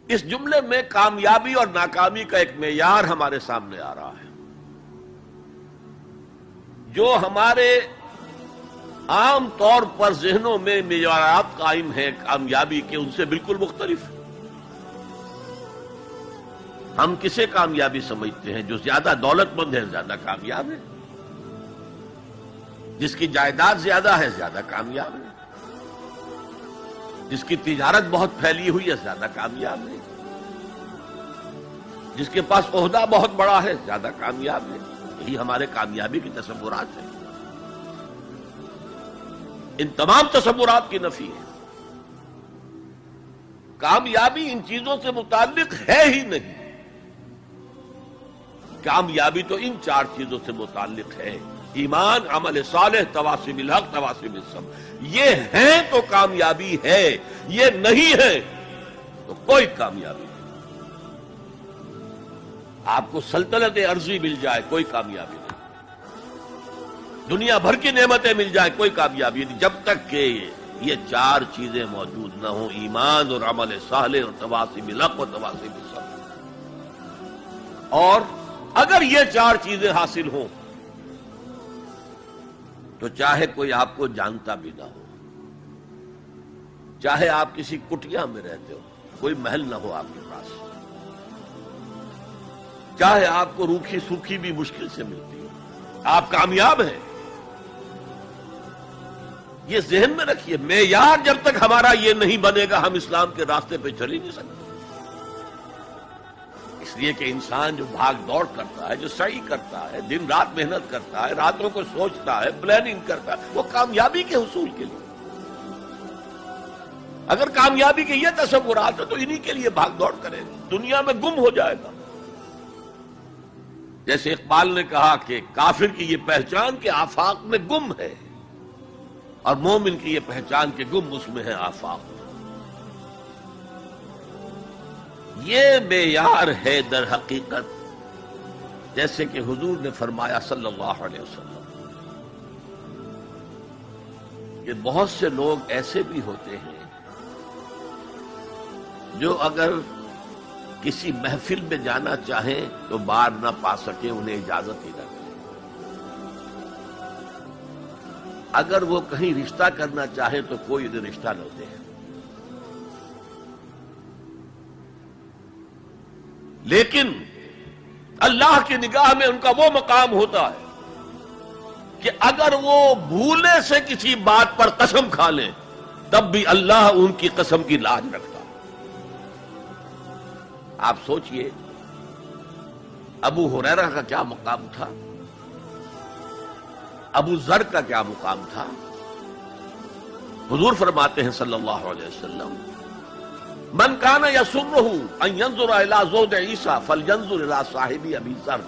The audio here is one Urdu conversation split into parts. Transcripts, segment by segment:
اس جملے میں کامیابی اور ناکامی کا ایک معیار ہمارے سامنے آ رہا ہے جو ہمارے عام طور پر ذہنوں میں معیارات قائم ہیں کامیابی کے، ان سے بالکل مختلف ہے۔ ہم کسے کامیابی سمجھتے ہیں؟ جو زیادہ دولت مند ہے زیادہ کامیاب ہے، جس کی جائیداد زیادہ ہے زیادہ کامیاب ہے، جس کی تجارت بہت پھیلی ہوئی ہے زیادہ کامیاب ہے، جس کے پاس عہدہ بہت بڑا ہے زیادہ کامیاب ہے۔ یہی ہمارے کامیابی کی تصورات ہیں۔ ان تمام تصورات کی نفی ہے۔ کامیابی ان چیزوں سے متعلق ہے ہی نہیں۔ کامیابی تو ان چار چیزوں سے متعلق ہے: ایمان، عمل صالح، تواصی بالحق، تواصی بالصبر۔ یہ ہیں تو کامیابی ہے، یہ نہیں ہے تو کوئی کامیابی نہیں۔ آپ کو سلطنت عرضی مل جائے کوئی کامیابی نہیں، دنیا بھر کی نعمتیں مل جائے کوئی کامیابی نہیں، جب تک کہ یہ چار چیزیں موجود نہ ہوں: ایمان اور عمل صالح اور تواصی بالحق اور تواصی بالصبر۔ اور اگر یہ چار چیزیں حاصل ہوں تو چاہے کوئی آپ کو جانتا بھی نہ ہو، چاہے آپ کسی کٹیا میں رہتے ہو، کوئی محل نہ ہو آپ کے پاس، چاہے آپ کو روکھی سوکھی بھی مشکل سے ملتی ہو، آپ کامیاب ہیں۔ یہ ذہن میں رکھیے، معیار جب تک ہمارا یہ نہیں بنے گا ہم اسلام کے راستے پہ چل ہی نہیں سکتے۔ اس لیے کہ انسان جو بھاگ دوڑ کرتا ہے، جو سعی کرتا ہے، دن رات محنت کرتا ہے، راتوں کو سوچتا ہے، پلاننگ کرتا ہے، وہ کامیابی کے حصول کے لیے۔ اگر کامیابی کے یہ تصورات ہیں تو انہی کے لیے بھاگ دوڑ کرے گا، دنیا میں گم ہو جائے گا۔ جیسے اقبال نے کہا کہ کافر کی یہ پہچان کہ آفاق میں گم ہے، اور مومن کی یہ پہچان کہ گم اس میں ہے آفاق۔ یہ معیار ہے در حقیقت، جیسے کہ حضور نے فرمایا صلی اللہ علیہ وسلم کہ بہت سے لوگ ایسے بھی ہوتے ہیں جو اگر کسی محفل میں جانا چاہیں تو بار نہ پا سکیں، انہیں اجازت ہی نہ ملے۔ اگر وہ کہیں رشتہ کرنا چاہیں تو کوئی انہیں رشتہ نہ دے۔ لیکن اللہ کی نگاہ میں ان کا وہ مقام ہوتا ہے کہ اگر وہ بھولے سے کسی بات پر قسم کھا لیں تب بھی اللہ ان کی قسم کی لاج رکھتا ہے۔ آپ سوچئے ابو ہریرہ کا کیا مقام تھا، ابو ذر کا کیا مقام تھا۔ حضور فرماتے ہیں صلی اللہ علیہ وسلم: من کان یسرہ ان ینظر الی زہد عیسیٰ فلینظر الی صاحب ابی ذر۔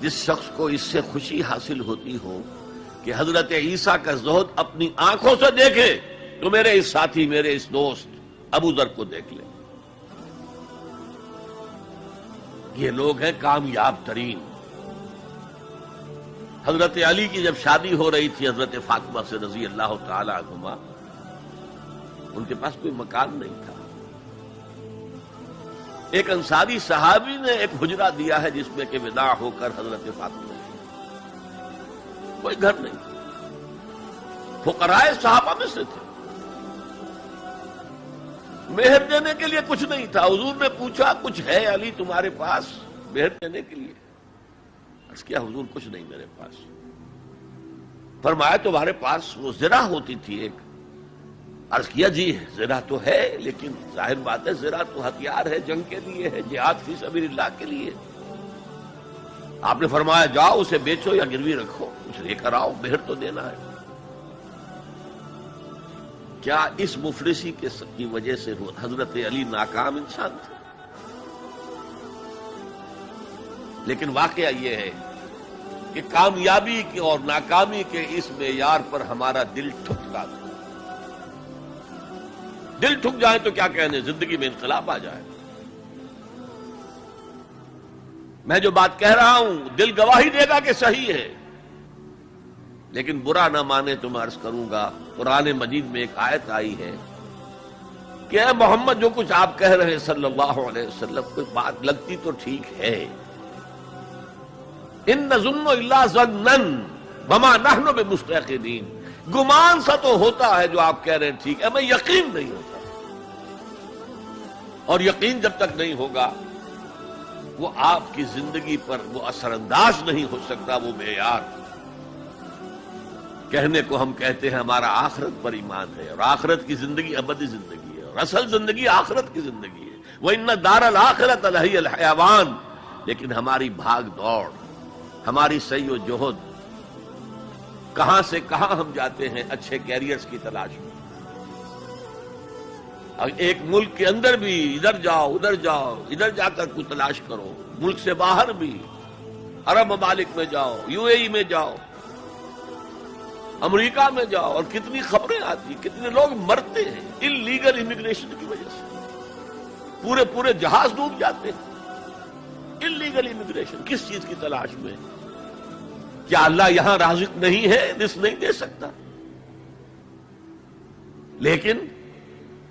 جس شخص کو اس سے خوشی حاصل ہوتی ہو کہ حضرت عیسیٰ کا زہد اپنی آنکھوں سے دیکھے تو میرے اس ساتھی، میرے اس دوست ابو ذر کو دیکھ لے۔ یہ لوگ ہیں کامیاب ترین۔ حضرت علی کی جب شادی ہو رہی تھی حضرت فاطمہ سے رضی اللہ تعالی عنہما، ان کے پاس کوئی مکان نہیں تھا۔ ایک انصاری صحابی نے ایک حجرہ دیا ہے جس میں کہ وداع ہو کر حضرت فاطمہ، کوئی گھر نہیں تھا، فقراء صحابہ میں سے تھے، مہر دینے کے لیے کچھ نہیں تھا۔ حضور نے پوچھا کچھ ہے علی تمہارے پاس مہر دینے کے لیے؟ عرض کیا حضور کچھ نہیں میرے پاس۔ فرمایا تمہارے پاس وہ زرہ ہوتی تھی ایک؟ عرض کیا جی زرہ تو ہے، لیکن ظاہر بات ہے زرہ تو ہتھیار ہے، جنگ کے لیے ہے، جہاد فی سبیل اللہ کے لیے۔ آپ نے فرمایا جاؤ اسے بیچو یا گروی رکھو، کچھ لے کر آؤ، مہر تو دینا ہے۔ کیا اس مفلسی کی وجہ سے حضرت علی ناکام انسان تھے؟ لیکن واقعہ یہ ہے کہ کامیابی کے اور ناکامی کے اس معیار پر ہمارا دل ٹھکتا ہے۔ دل ٹھک جائے تو کیا کہنے، زندگی میں انقلاب آ جائے۔ میں جو بات کہہ رہا ہوں دل گواہی دے گا کہ صحیح ہے، لیکن برا نہ مانے تو میں عرض کروں گا، قرآن مجید میں ایک آیت آئی ہے کہ اے محمد جو کچھ آپ کہہ رہے ہیں صلی اللہ علیہ وسلم کوئی بات لگتی تو ٹھیک ہے، ان نظن الا ظنا وما نحن بمستيقنين، گمان سا تو ہوتا ہے جو آپ کہہ رہے ہیں ٹھیک ہے، میں یقین نہیں ہوتا، اور یقین جب تک نہیں ہوگا وہ آپ کی زندگی پر وہ اثر انداز نہیں ہو سکتا، وہ معیار۔ کہنے کو ہم کہتے ہیں ہمارا آخرت پر ایمان ہے، اور آخرت کی زندگی ابدی زندگی ہے، اور اصل زندگی آخرت کی زندگی ہے، وَإِنَّ دَارَ الْآخِرَةَ لَهِيَ الْحَيَوَانُ، لیکن ہماری بھاگ دوڑ، ہماری سعی و جہد، کہاں سے کہاں ہم جاتے ہیں اچھے کیریئرز کی تلاش میں، ایک ملک کے اندر بھی ادھر جاؤ ادھر جاؤ، ادھر جا کر کوئی تلاش کرو، ملک سے باہر بھی عرب ممالک میں جاؤ، یو اے ای میں جاؤ، امریکہ میں جاؤ، اور کتنی خبریں آتی، کتنے لوگ مرتے ہیں انلیگل امیگریشن کی وجہ سے، پورے پورے جہاز ڈوب جاتے ہیں انلیگل امیگریشن، کس چیز کی تلاش میں؟ کیا اللہ یہاں رازق نہیں ہے، رزق نہیں دے سکتا؟ لیکن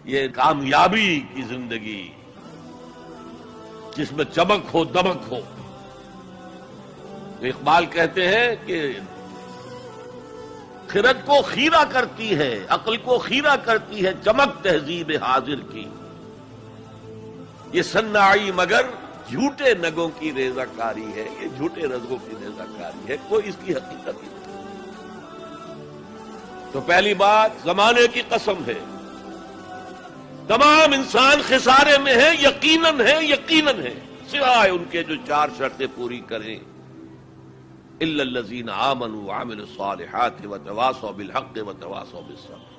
یہ کامیابی کی زندگی جس میں چمک ہو دمک ہو، تو اقبال کہتے ہیں کہ خرد کو خیرہ کرتی ہے، عقل کو خیرہ کرتی ہے چمک تہذیب حاضر کی، یہ صناعی مگر جھوٹے نگوں کی ریزہ کاری ہے، یہ جھوٹے رزقوں کی ریزہ کاری ہے، کوئی اس کی حقیقت نہیں۔ تو پہلی بات زمانے کی قسم ہے، تمام انسان خسارے میں ہے، یقیناً ہے، یقیناً ہے، سوائے ان کے جو چار شرطیں پوری کریں، الا الذین آمنوا وعملوا الصالحات وتواصوا بالحق وتواصوا بالصبر۔